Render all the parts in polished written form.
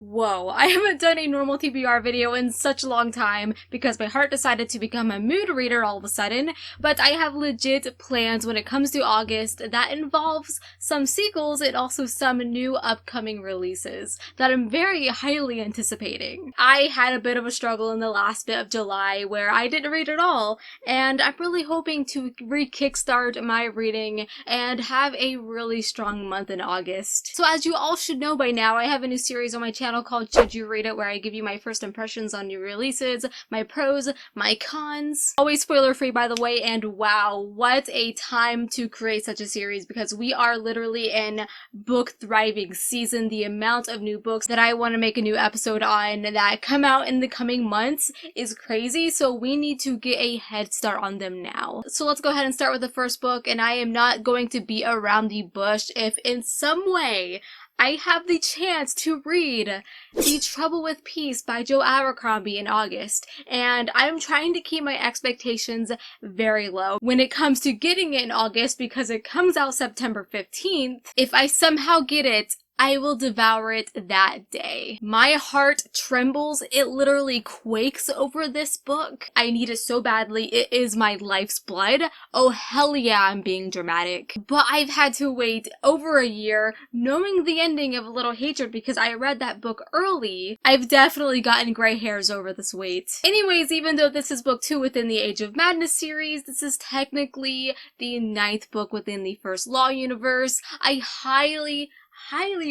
Whoa, I haven't done a normal TBR video in such a long time because my heart decided to become a mood reader all of a sudden, but I have legit plans when it comes to August that involves some sequels and also some new upcoming releases that I'm very highly anticipating. I had a bit of a struggle in the last bit of July where I didn't read at all, and I'm really hoping to re-kickstart my reading and have a really strong month in August. So as you all should know by now, I have a new series on my channel called Should You Read It, where I give you my first impressions on new releases, my pros, my cons. Always spoiler free, by the way, and wow, what a time to create such a series because we are literally in book thriving season. The amount of new books that I want to make a new episode on that come out in the coming months is crazy, so we need to get a head start on them now. So let's go ahead and start with the first book, and I am not going to beat around the bush if in some way I have the chance to read The Trouble with Peace by Joe Abercrombie in August, and I'm trying to keep my expectations very low when it comes to getting it in August because it comes out September 15th. If I somehow get it, I will devour it that day. My heart trembles. It literally quakes over this book. I need it so badly. It is my life's blood. Oh, hell yeah, I'm being dramatic. But I've had to wait over a year knowing the ending of A Little Hatred because I read that book early. I've definitely gotten gray hairs over this wait. Anyways, even though this is book 2 within the Age of Madness series, this is technically the 9th book within the First Law universe. I highly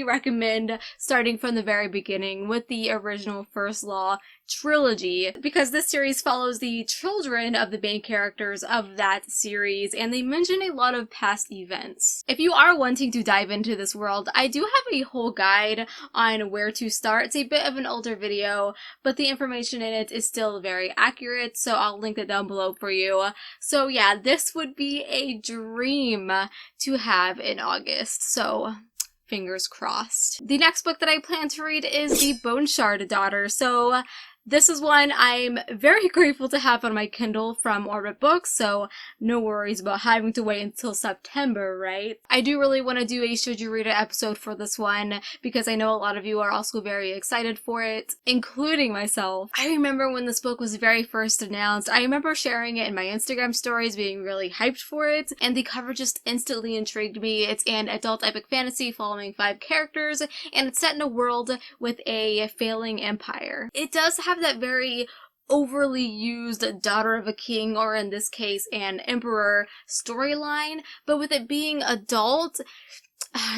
recommend starting from the very beginning with the original First Law trilogy because this series follows the children of the main characters of that series and they mention a lot of past events. If you are wanting to dive into this world, I do have a whole guide on where to start. It's a bit of an older video, but the information in it is still very accurate, so I'll link it down below for you. So yeah, this would be a dream to have in August, so fingers crossed. The next book that I plan to read is The Bone Shard Daughter. So this is one I'm very grateful to have on my Kindle from Orbit Books, so no worries about having to wait until September, right? I do really want to do a Should You Read It episode for this one because I know a lot of you are also very excited for it, including myself. I remember when this book was very first announced, I remember sharing it in my Instagram stories, being really hyped for it, and the cover just instantly intrigued me. It's an adult epic fantasy following 5 characters, and it's set in a world with a failing empire. It does have that very overly used daughter of a king, or in this case an emperor, storyline, but with it being adult,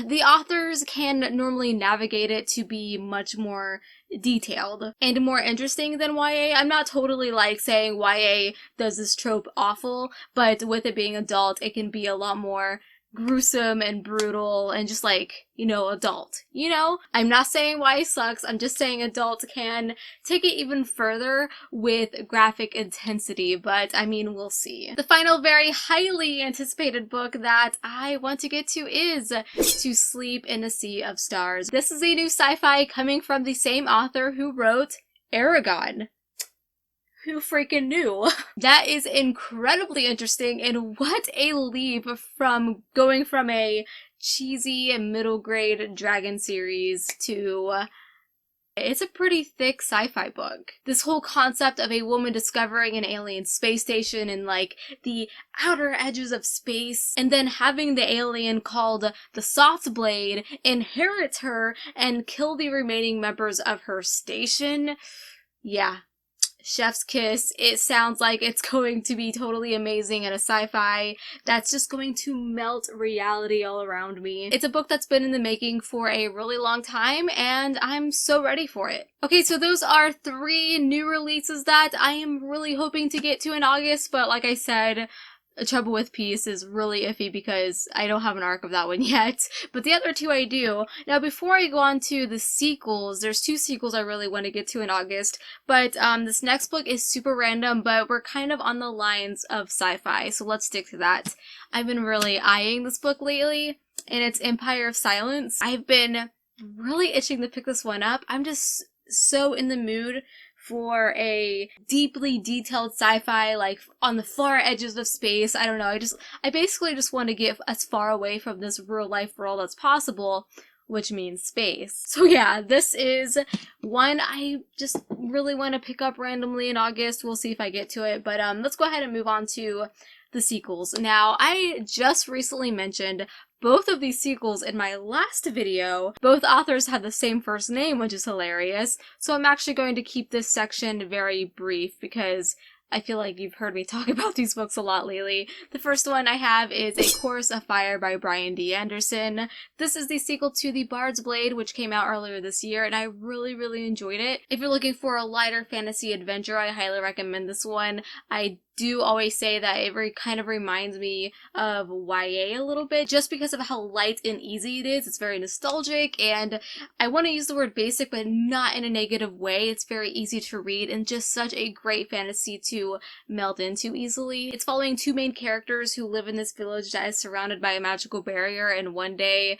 the authors can normally navigate it to be much more detailed and more interesting than YA. I'm not totally like saying YA does this trope awful, but with it being adult, it can be a lot more gruesome and brutal and just like, you know, adult. You know? I'm not saying YA sucks, I'm just saying adult can take it even further with graphic intensity, but I mean, we'll see. The final very highly anticipated book that I want to get to is To Sleep in a Sea of Stars. This is a new sci-fi coming from the same author who wrote Aragon. Who freaking knew? That is incredibly interesting, and what a leap from going from a cheesy middle grade dragon series to it's a pretty thick sci-fi book. This whole concept of a woman discovering an alien space station in like the outer edges of space, and then having the alien called the Soft Blade inherit her and kill the remaining members of her station. Yeah. Chef's kiss. It sounds like it's going to be totally amazing and a sci-fi that's just going to melt reality all around me. It's a book that's been in the making for a really long time and I'm so ready for it. Okay, so those are 3 new releases that I am really hoping to get to in August, but like I said, Trouble with Peace is really iffy because I don't have an arc of that one yet, but the other 2 I do. Now before I go on to the sequels, there's 2 sequels I really want to get to in August, but this next book is super random, but we're kind of on the lines of sci-fi, so let's stick to that. I've been really eyeing this book lately, and it's Empire of Silence. I've been really itching to pick this one up. I'm just so in the mood for a deeply detailed sci-fi, like on the far edges of space. I don't know, I basically just want to get as far away from this real life world as possible which means space. So yeah, this is one I just really want to pick up randomly in August. We'll see if I get to it, but let's go ahead and move on to the sequels. Now, I just recently mentioned both of these sequels in my last video. Both authors have the same first name, which is hilarious, so I'm actually going to keep this section very brief because I feel like you've heard me talk about these books a lot lately. The first one I have is A Chorus of Fire by Brian D. Anderson. This is the sequel to The Bard's Blade, which came out earlier this year, and I really enjoyed it. If you're looking for a lighter fantasy adventure, I highly recommend this one. I do always say that it kind of reminds me of YA a little bit, just because of how light and easy it is. It's very nostalgic, and I want to use the word basic, but not in a negative way. It's very easy to read, and just such a great fantasy to meld into easily. It's following two main characters who live in this village that is surrounded by a magical barrier, and one day,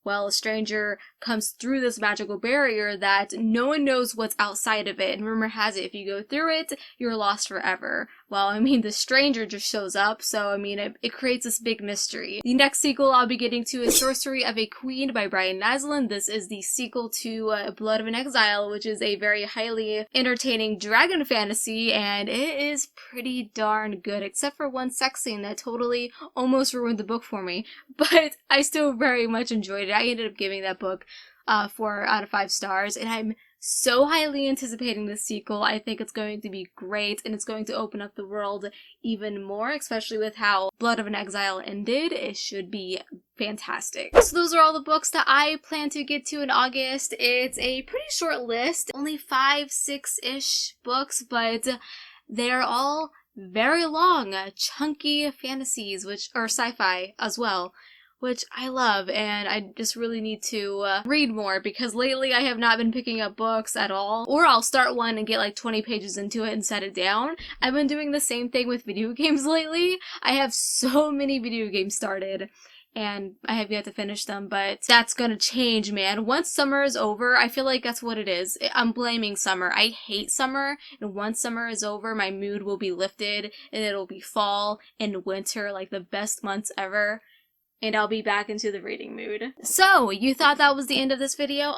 well, a stranger comes through this magical barrier that no one knows what's outside of it, and rumor has it if you go through it, you're lost forever. Well, I mean, the stranger just shows up, so, I mean, it creates this big mystery. The next sequel I'll be getting to is Sorcery of a Queen by Brian Naslund. This is the sequel to Blood of an Exile, which is a very highly entertaining dragon fantasy, and it is pretty darn good, except for one sex scene that totally almost ruined the book for me, but I still very much enjoyed it. I ended up giving that book 4 out of 5 stars, and I'm so highly anticipating this sequel. I think it's going to be great, and it's going to open up the world even more, especially with how Blood of an Exile ended. It should be fantastic. So those are all the books that I plan to get to in August. It's a pretty short list, only 5, 6-ish books, but they're all very long, chunky fantasies, which are sci-fi as well, which I love, and I just really need to read more, because lately I have not been picking up books at all, or I'll start one and get like 20 pages into it and set it down. I've been doing the same thing with video games lately. I have so many video games started, and I have yet to finish them, but that's gonna change, man. Once summer is over, I feel like that's what it is. I'm blaming summer. I hate summer, and once summer is over, my mood will be lifted, and it'll be fall and winter, like the best months ever, and I'll be back into the reading mood. So, you thought that was the end of this video?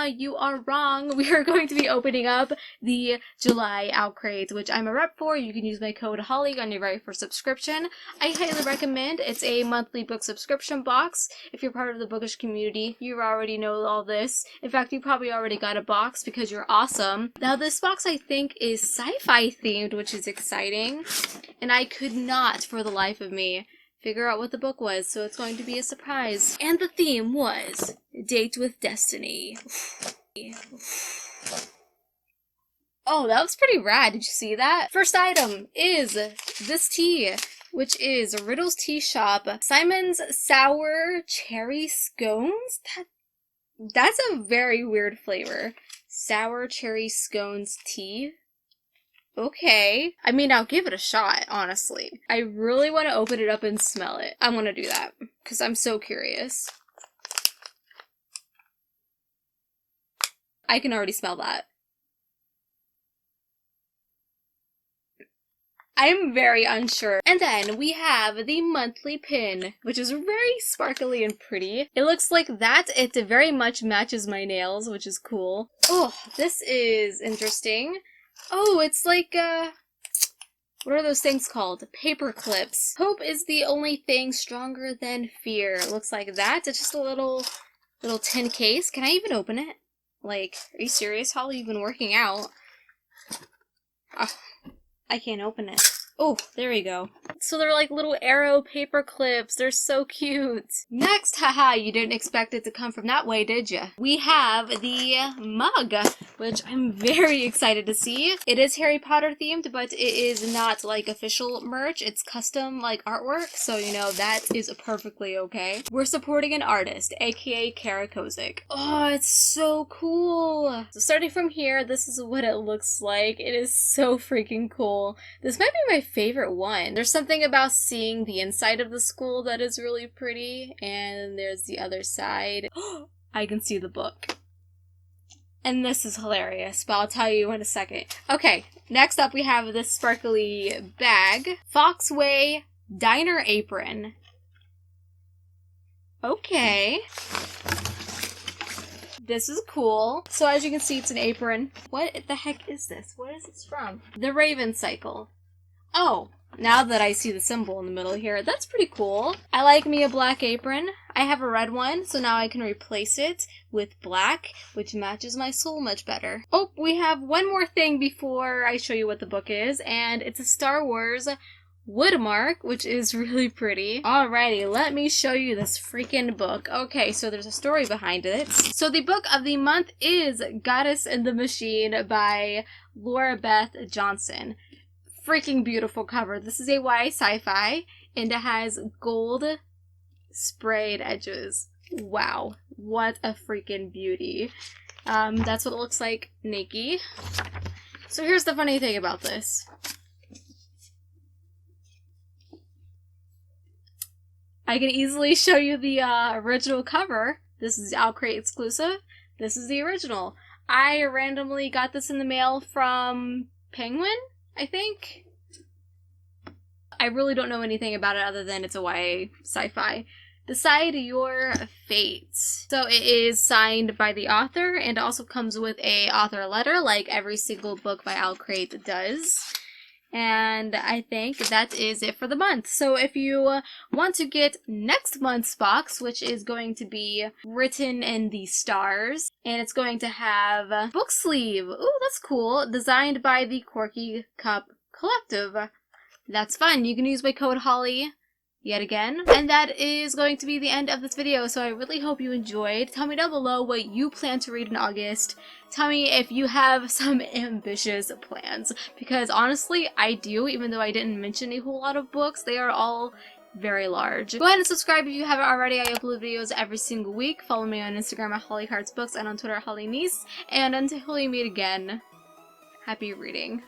You are wrong. We are going to be opening up the July Outcrate, which I'm a rep for. You can use my code HOLLY on your very first subscription. I highly recommend. It's a monthly book subscription box. If you're part of the bookish community, you already know all this. In fact, you probably already got a box because you're awesome. Now, this box I think is sci-fi themed, which is exciting, and I could not, for the life of me, figure out what the book was, so it's going to be a surprise. And the theme was Date with Destiny. Oh, that was pretty rad. Did you see that? First item is this tea, which is Riddle's Tea Shop Simon's Sour Cherry Scones. That's a very weird flavor. Sour cherry scones tea. Okay. I mean, I'll give it a shot, honestly. I really want to open it up and smell it. I want to do that, because I'm so curious. I can already smell that. I'm very unsure. And then we have the monthly pin, which is very sparkly and pretty. It looks like that. It very much matches my nails, which is cool. Oh, this is interesting. Oh, it's like, what are those things called? Paper clips. Hope is the only thing stronger than fear. It looks like that. It's just a little tin case. Can I even open it? Like, are you serious, Holly? You've been working out. Oh, I can't open it. Oh, there we go. So they're like little arrow paper clips. They're so cute. Next, haha, you didn't expect it to come from that way, did you? We have the mug, which I'm very excited to see. It is Harry Potter themed, but it is not like official merch. It's custom like artwork, so you know, that is perfectly okay. We're supporting an artist, aka Kara Kozik. Oh, it's so cool. So starting from here, this is what it looks like. It is so freaking cool. This might be my favorite one. There's something about seeing the inside of the school that is really pretty, and there's the other side. I can see the book. And this is hilarious, but I'll tell you in a second. Okay, next up we have this sparkly bag. Foxway Diner Apron. Okay. This is cool. So as you can see, it's an apron. What the heck is this? What is this from? The Raven Cycle. Oh, now that I see the symbol in the middle here, that's pretty cool. I like me a black apron. I have a red one, so now I can replace it with black, which matches my soul much better. Oh, we have one more thing before I show you what the book is, and it's a Star Wars woodmark, which is really pretty. Alrighty, let me show you this freaking book. Okay, so there's a story behind it. So the book of the month is Goddess and the Machine by Laura Beth Johnson. Freaking beautiful cover. This is a YA sci-fi, and it has gold sprayed edges. Wow, what a freaking beauty. That's what it looks like naked. So here's the funny thing about this. I can easily show you the original cover. This is Outcrate exclusive. This is the original. I randomly got this in the mail from Penguin, I think. I really don't know anything about it other than it's a YA sci-fi. Decide Your Fate. So it is signed by the author and also comes with a author letter like every single book by Outcrate does. And I think that is it for the month. So if you want to get next month's box, which is going to be Written in the Stars, and it's going to have a book sleeve. Ooh, that's cool. Designed by the Corky Cup Collective. That's fun. You can use my code HOLLY yet again. And that is going to be the end of this video, so I really hope you enjoyed. Tell me down below what you plan to read in August. Tell me if you have some ambitious plans, because honestly, I do, even though I didn't mention a whole lot of books. They are all very large. Go ahead and subscribe if you haven't already. I upload videos every single week. Follow me on Instagram at HollyHeartsBooks and on Twitter at HollyNiece. And until we meet again, happy reading.